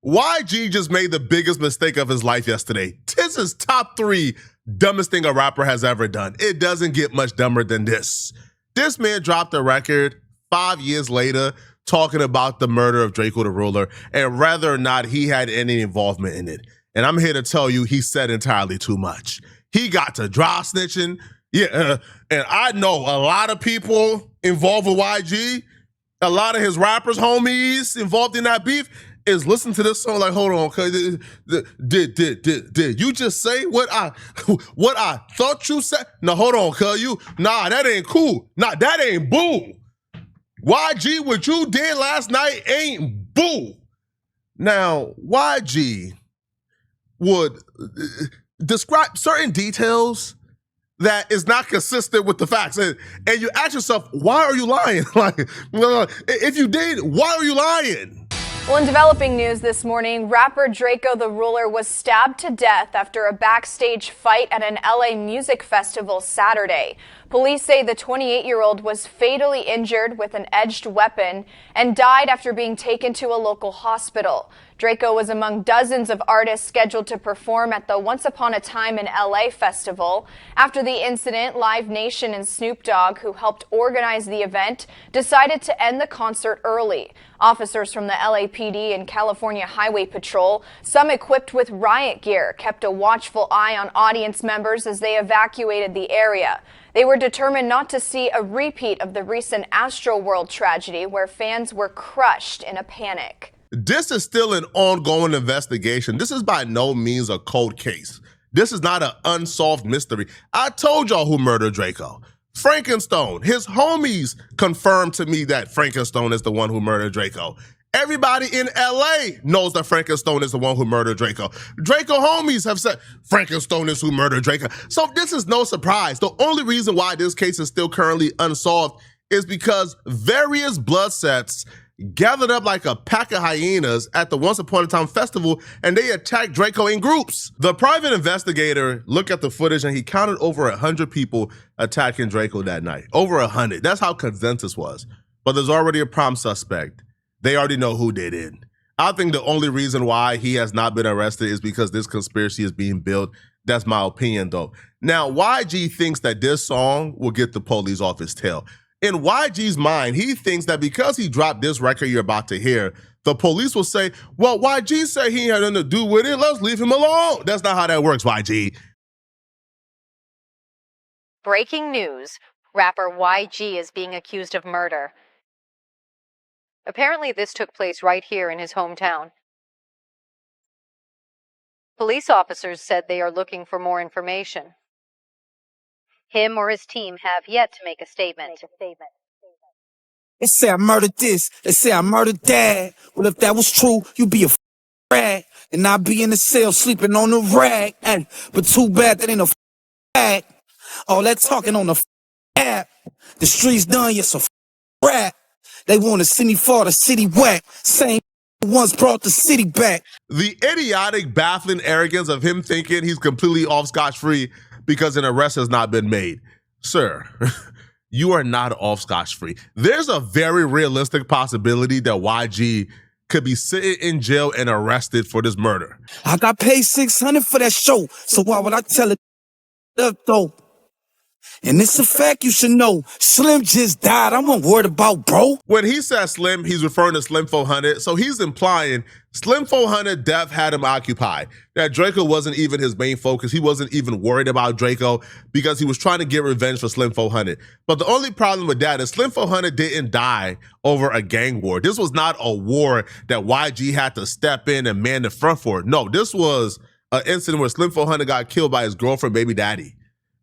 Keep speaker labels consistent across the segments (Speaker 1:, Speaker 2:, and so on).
Speaker 1: YG just made the biggest mistake of his life yesterday. This is top 3 dumbest thing a rapper has ever done. It doesn't get much dumber than this. This man dropped a record 5 years later talking about the murder of Drakeo the Ruler and whether or not he had any involvement in it. And I'm here to tell you he said entirely too much. He got to dry snitching. Yeah, and I know a lot of people involved with YG, a lot of his rappers, homies involved in that beef, is listening to this song like, hold on, cause did you just say what I thought you said? No, hold on, cuz that ain't cool. Nah, that ain't boo. YG, what you did last night ain't boo. Now, YG would describe certain details that is not consistent with the facts. And you ask yourself, why are you lying? Like, if you did, why are you lying?
Speaker 2: Well, in developing news this morning, rapper Drakeo the Ruler was stabbed to death after a backstage fight at an LA music festival Saturday. Police say the 28-year-old was fatally injured with an edged weapon and died after being taken to a local hospital. Drakeo was among dozens of artists scheduled to perform at the Once Upon a Time in LA festival. After the incident, Live Nation and Snoop Dogg, who helped organize the event, decided to end the concert early. Officers from the LAPD and California Highway Patrol, some equipped with riot gear, kept a watchful eye on audience members as they evacuated the area. They were determined not to see a repeat of the recent Astroworld tragedy where fans were crushed in a panic.
Speaker 1: This is still an ongoing investigation. This is by no means a cold case. This is not an unsolved mystery. I told y'all who murdered Drakeo. Frankenstone. His homies confirmed to me that Frankenstone is the one who murdered Drakeo. Everybody in LA knows that Frankenstone is the one who murdered Drakeo. Drakeo homies have said Frankenstone is who murdered Drakeo. So this is no surprise. The only reason why this case is still currently unsolved is because various blood sets gathered up like a pack of hyenas at the Once Upon a Time festival, and they attacked Drakeo in groups. The private investigator looked at the footage and he counted over 100 people attacking Drakeo that night. Over 100. That's how consensus was. But there's already a prime suspect. They already know who did it. I think the only reason why he has not been arrested is because this conspiracy is being built. That's my opinion, though. Now, YG thinks that this song will get the police off his tail. In YG's mind, he thinks that because he dropped this record you're about to hear, the police will say, well, YG said he had nothing to do with it. Let's leave him alone. That's not how that works, YG.
Speaker 3: Breaking news. Rapper YG is being accused of murder. Apparently, this took place right here in his hometown. Police officers said they are looking for more information. Him or his team have yet to make a statement.
Speaker 4: They say I murdered this. They say I murdered that. Well, if that was true, you'd be a rag. And I'd be in the cell sleeping on the rag. But too bad that ain't a rag. All that talking on the app. The streets done, yes, a rap. They want to see me fall the city whack. Same once brought the city back.
Speaker 1: The idiotic, baffling arrogance of him thinking he's completely off scotch-free because an arrest has not been made. Sir, you are not off scotch-free. There's a very realistic possibility that YG could be sitting in jail and arrested for this murder.
Speaker 4: I got paid $600 for that show, so why would I tell it though? And it's a fact you should know. Slim just died. I'm not worried about, bro.
Speaker 1: When he says Slim, he's referring to Slim 400. So he's implying Slim 400 death had him occupied. That Drakeo wasn't even his main focus. He wasn't even worried about Drakeo because he was trying to get revenge for Slim 400. But the only problem with that is Slim 400 didn't die over a gang war. This was not a war that YG had to step in and man the front for. No, this was an incident where Slim 400 got killed by his girlfriend, baby daddy.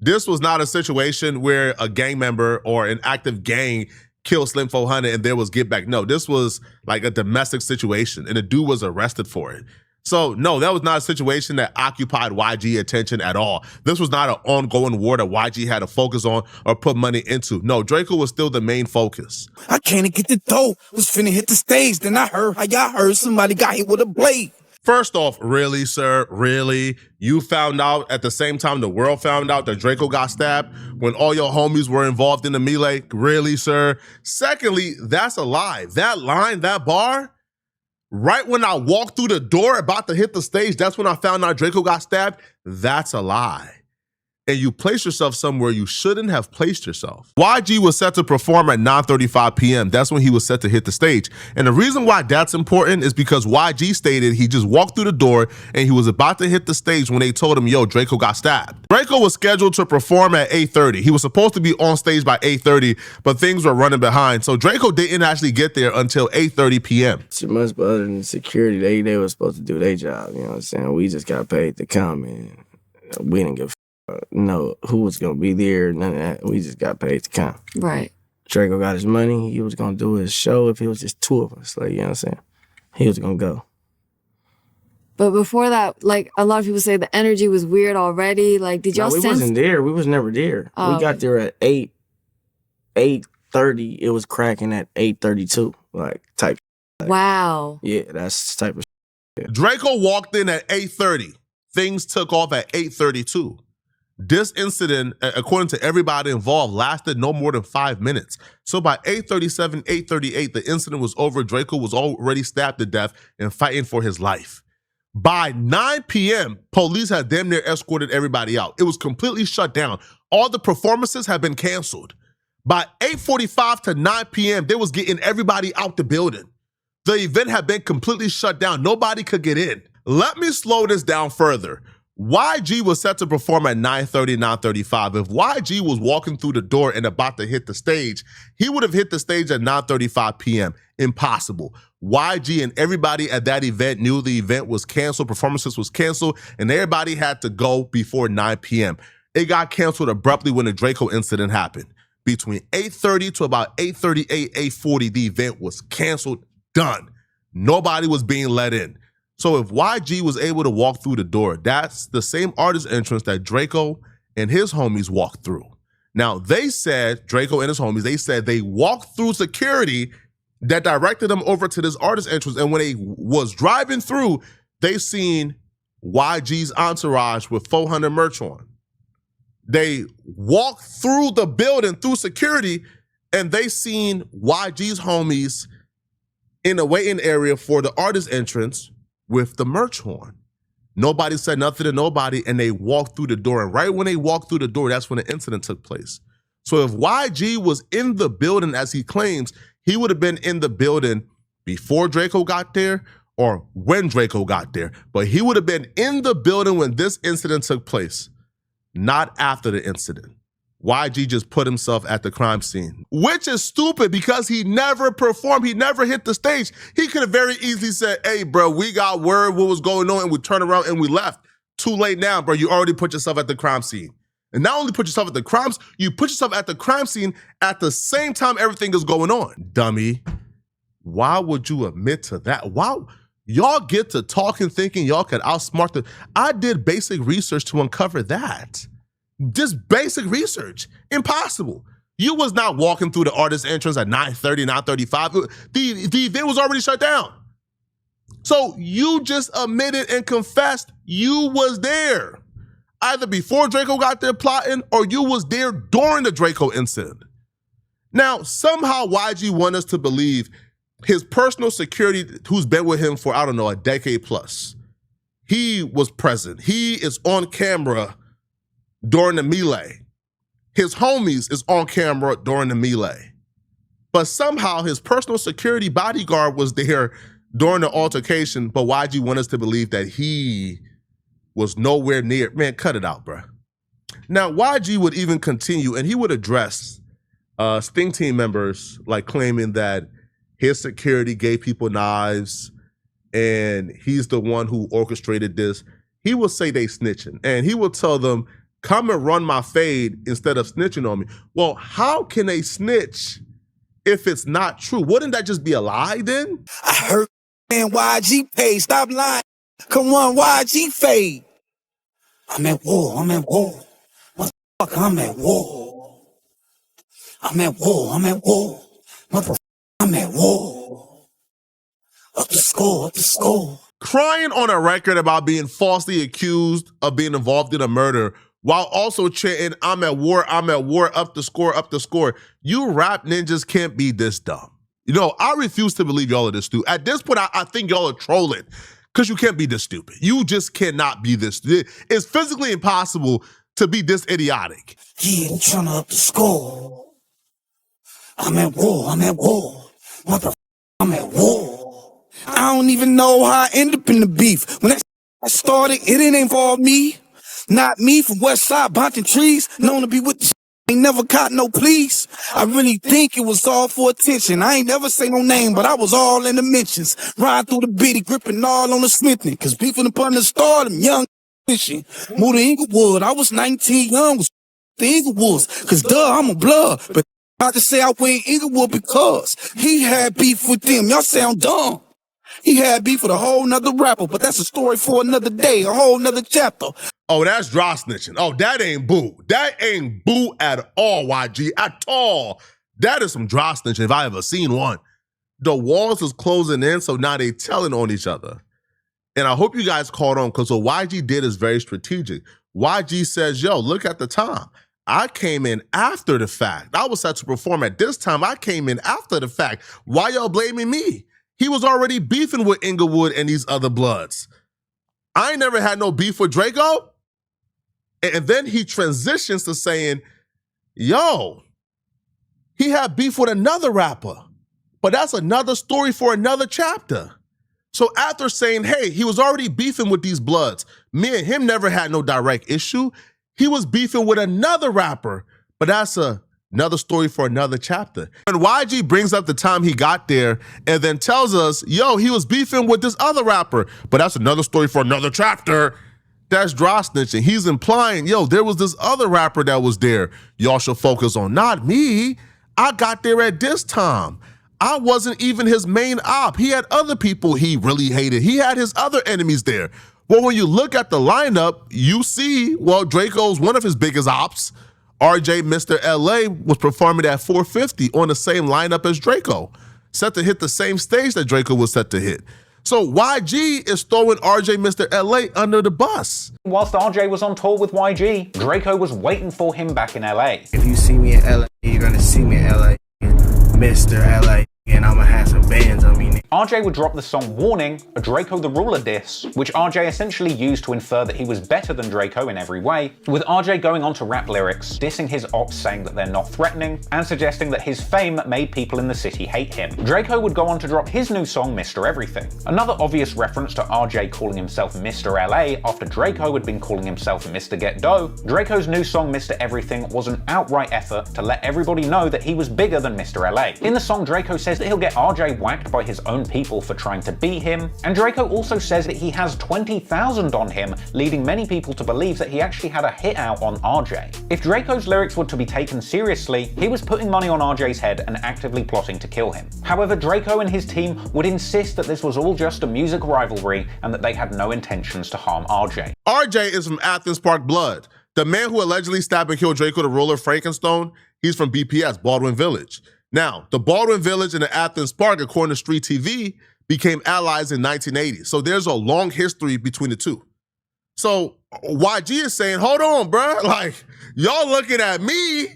Speaker 1: This was not a situation where a gang member or an active gang killed Slim 400 and there was get back. No, this was like a domestic situation and the dude was arrested for it. So no, that was not a situation that occupied YG attention at all. This was not an ongoing war that YG had to focus on or put money into. No, Drakeo was still the main focus.
Speaker 4: I can't get the dough. Was finna hit the stage. Then I heard how y'all heard somebody got hit with a blade.
Speaker 1: First off, really, sir, really? You found out at the same time the world found out that Drakeo got stabbed when all your homies were involved in the melee? Really, sir? Secondly, that's a lie. That line, that bar, Right when I walked through the door about to hit the stage, that's when I found out Drakeo got stabbed. That's a lie. And you place yourself somewhere you shouldn't have placed yourself. YG was set to perform at 9:35 p.m. That's when he was set to hit the stage. And the reason why that's important is because YG stated he just walked through the door and he was about to hit the stage when they told him, yo, Drakeo got stabbed. Drakeo was scheduled to perform at 8:30. He was supposed to be on stage by 8:30, but things were running behind. So Drakeo didn't actually get there until 8:30 p.m.
Speaker 5: Too much, but other than security, they were supposed to do their job, you know what I'm saying? We just got paid to come, and we didn't give know who was gonna be there, none of that. We just got paid to come.
Speaker 6: Right.
Speaker 5: Drakeo got his money. He was gonna do his show if it was just two of us. Like, you know what I'm saying? He was gonna go.
Speaker 6: But before that, like, a lot of people say the energy was weird already. Like, did y'all
Speaker 5: we
Speaker 6: sense?
Speaker 5: wasn't there. We was never there.
Speaker 6: Oh,
Speaker 5: we got there at 8:30. It was cracking at 8:32. Like, type. Like,
Speaker 6: wow.
Speaker 5: yeah, that's the type of shit.
Speaker 1: Drakeo walked in at 8:30. Things took off at 8:32. This incident, according to everybody involved, lasted no more than 5 minutes. So by 8:37, 8:38, the incident was over. Drakeo was already stabbed to death and fighting for his life. By 9 p.m., police had damn near escorted everybody out. It was completely shut down. All the performances had been canceled. By 8:45 to 9 p.m., they was getting everybody out the building. The event had been completely shut down. Nobody could get in. Let me slow this down further. YG was set to perform at 9:30, 9:35. If YG was walking through the door and about to hit the stage, he would have hit the stage at 9:35 p.m. Impossible. YG and everybody at that event knew the event was canceled, performances was canceled, and everybody had to go before 9 p.m. It got canceled abruptly when the Drakeo incident happened. Between 8:30 to about 8:38, 8:40, the event was canceled, done. Nobody was being let in. So if YG was able to walk through the door, that's the same artist entrance that Drakeo and his homies walked through. Now, they said, Drakeo and his homies, they said they walked through security that directed them over to this artist entrance. And when they was driving through, they seen YG's entourage with 400 merch on. They walked through the building, through security, and they seen YG's homies in a waiting area for the artist entrance with the merch on. Nobody said nothing to nobody, and they walked through the door. And right when they walked through the door, that's when the incident took place. So if YG was in the building, as he claims, he would have been in the building before Drakeo got there or when Drakeo got there. But he would have been in the building when this incident took place, not after the incident. YG just put himself at the crime scene, which is stupid because he never performed. He never hit the stage. He could have very easily said, hey, bro, we got word what was going on and we turned around and we left. Too late now, bro. You already put yourself at the crime scene. And not only put yourself at the crimes, you put yourself at the crime scene at the same time everything is going on. Dummy. Why would you admit to that? Why? Y'all get to talking, thinking y'all can outsmart the... I did basic research to uncover that. Just basic research. Impossible. You was not walking through the artist entrance at 9:30, 9:35. The event was already shut down. So you just admitted and confessed you was there. Either before Drakeo got there plotting or you was there during the Drakeo incident. Now, somehow YG want us to believe his personal security, who's been with him for, I don't know, a decade plus, he was present. He is on camera during the melee. His homies is on camera during the melee. But somehow his personal security bodyguard was there during the altercation, but YG want us to believe that he was nowhere near. Man, cut it out, bro. Now, YG would even continue, and he would address Sting team members, like claiming that his security gave people knives, and he's the one who orchestrated this. He will say they snitching, and he will tell them, come and run my fade instead of snitching on me. Well, how can they snitch if it's not true? Wouldn't that just be a lie then?
Speaker 4: I heard man YG paid. Stop lying. Come on, YG fade. I'm at war. I'm at war. Motherfucker, I'm at war. I'm at war. I'm at war. Motherfucker, I'm at war. Up the score. Up the score.
Speaker 1: Crying on a record about being falsely accused of being involved in a murder while also chanting, I'm at war, up the score, up the score. You rap ninjas can't be this dumb. You know, I refuse to believe y'all are this stupid. At this point, I think y'all are trolling because you can't be this stupid. You just cannot be this. It's physically impossible to be this idiotic.
Speaker 4: Yeah, I'm trying to up the score. I'm at war, Motherfucker, I'm at war. I don't even know how I ended up in the beef. When that started, it ain't involved me. Not me from West Side, bunching trees. Known to be with the ain't never caught no pleas. I really think it was all for attention. I ain't never say no name, but I was all in the mentions. Ride through the bitty, gripping all on the smithing. Cause beefing upon the stardom, young fishing. Moved to Inglewood, I was 19, young, was the Inglewoods. Cause I'm a blood, but I just say I went Inglewood because he had beef with them. Y'all sound dumb. He had beef with a whole nother rapper, but that's a story for another day, a whole nother chapter.
Speaker 1: Oh, that's dry snitching. Oh, that ain't boo. That ain't boo at all, YG, at all. That is some dry snitching if I ever seen one. The walls is closing in, so now they telling on each other. And I hope you guys caught on, because what YG did is very strategic. YG says, yo, look at the time. I came in after the fact. I was set to perform at this time. I came in after the fact. Why y'all blaming me? He was already beefing with Inglewood and these other bloods. I ain't never had no beef with Drakeo. And then he transitions to saying, yo, he had beef with another rapper, but that's another story for another chapter. So after saying, hey, he was already beefing with these bloods, me and him never had no direct issue. He was beefing with another rapper, but that's another story for another chapter. And YG brings up the time he got there and then tells us, yo, he was beefing with this other rapper, but that's another story for another chapter. That's dry snitching. He's implying, yo, there was this other rapper that was there. Y'all should focus on, not me. I got there at this time. I wasn't even his main op. He had other people he really hated. He had his other enemies there. Well, when you look at the lineup, you see, well, Drakeo's one of his biggest ops. RJ Mr. LA was performing at 450 on the same lineup as Drakeo, set to hit the same stage that Drakeo was set to hit. So YG is throwing RJ Mr. LA under the bus.
Speaker 7: Whilst RJ was on tour with YG, Drakeo was waiting for him back in LA.
Speaker 5: If you see me in LA, you're gonna see me in LA, Mr. LA, and I'm gonna have some bands on me.
Speaker 7: RJ would drop the song Warning, a Drakeo the Ruler diss, which RJ essentially used to infer that he was better than Drakeo in every way, with RJ going on to rap lyrics, dissing his ops, saying that they're not threatening, and suggesting that his fame made people in the city hate him. Drakeo would go on to drop his new song Mr. Everything, another obvious reference to RJ calling himself Mr. LA after Drakeo had been calling himself Mr. Get Dough. Drakeo's new song Mr. Everything was an outright effort to let everybody know that he was bigger than Mr. LA. In the song, Drakeo says that he'll get RJ whacked by his own people for trying to be him, and Drakeo also says that he has 20,000 on him, leading many people to believe that he actually had a hit out on RJ. If Drakeo's lyrics were to be taken seriously, he was putting money on RJ's head and actively plotting to kill him. However, Drakeo and his team would insist that this was all just a music rivalry and that they had no intentions to harm RJ.
Speaker 1: RJ is from Athens Park Blood. The man who allegedly stabbed and killed Drakeo the Ruler, Frankenstone, he's from BPS, Baldwin Village. Now, the Baldwin Village and the Athens Park, according to Street TV, became allies in 1980. So there's a long history between the two. So YG is saying, hold on, bruh. Like, y'all looking at me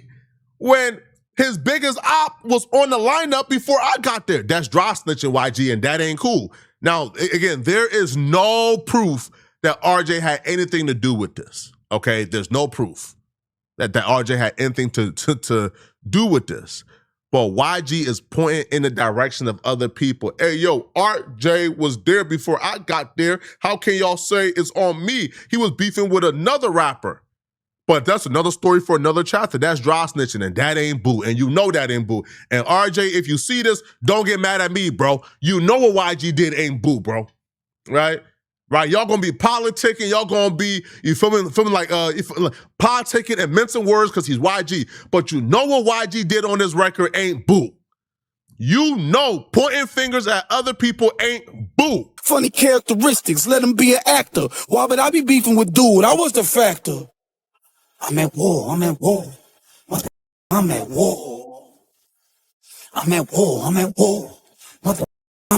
Speaker 1: when his biggest op was on the lineup before I got there. That's dry snitching, YG, and that ain't cool. Now, again, there is no proof that RJ had anything to do with this, okay? There's no proof that RJ had anything to do with this. But YG is pointing in the direction of other people. Hey, yo, RJ was there before I got there. How can y'all say it's on me? He was beefing with another rapper. But that's another story for another chapter. That's dry snitching, and that ain't boo. And you know that ain't boo. And RJ, if you see this, don't get mad at me, bro. You know what YG did ain't boo, bro. Right? Right, y'all gonna be politicking, y'all gonna be, you feeling like politicking and mincing words because he's YG. But you know what YG did on this record ain't boo. You know pointing fingers at other people ain't boo.
Speaker 4: Funny characteristics, let him be an actor. Why would I be beefing with dude? I was the factor. I'm at war. I'm at war. I'm at war. I'm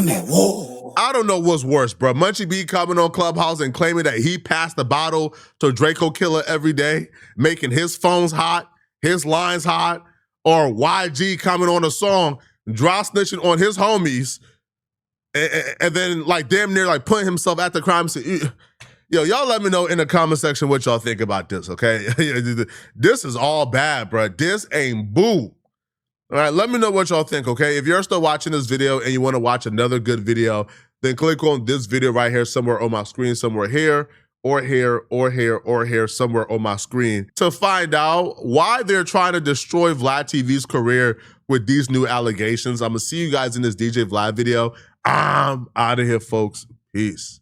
Speaker 4: at war.
Speaker 1: I don't know what's worse, bro. Munchie B coming on Clubhouse and claiming that he passed the bottle to Drakeo Killer every day, making his phones hot, his lines hot, or YG coming on a song dry snitching on his homies, and then like damn near like putting himself at the crime scene. Yo, y'all let me know in the comment section what y'all think about this, okay? This is all bad, bro. This ain't boo. All right, let me know what y'all think, okay? If you're still watching this video and you want to watch another good video, then click on this video right here somewhere on my screen, somewhere here, or here, or here, or here, somewhere on my screen to find out why they're trying to destroy Vlad TV's career with these new allegations. I'm going to see you guys in this DJ Vlad video. I'm out of here, folks. Peace.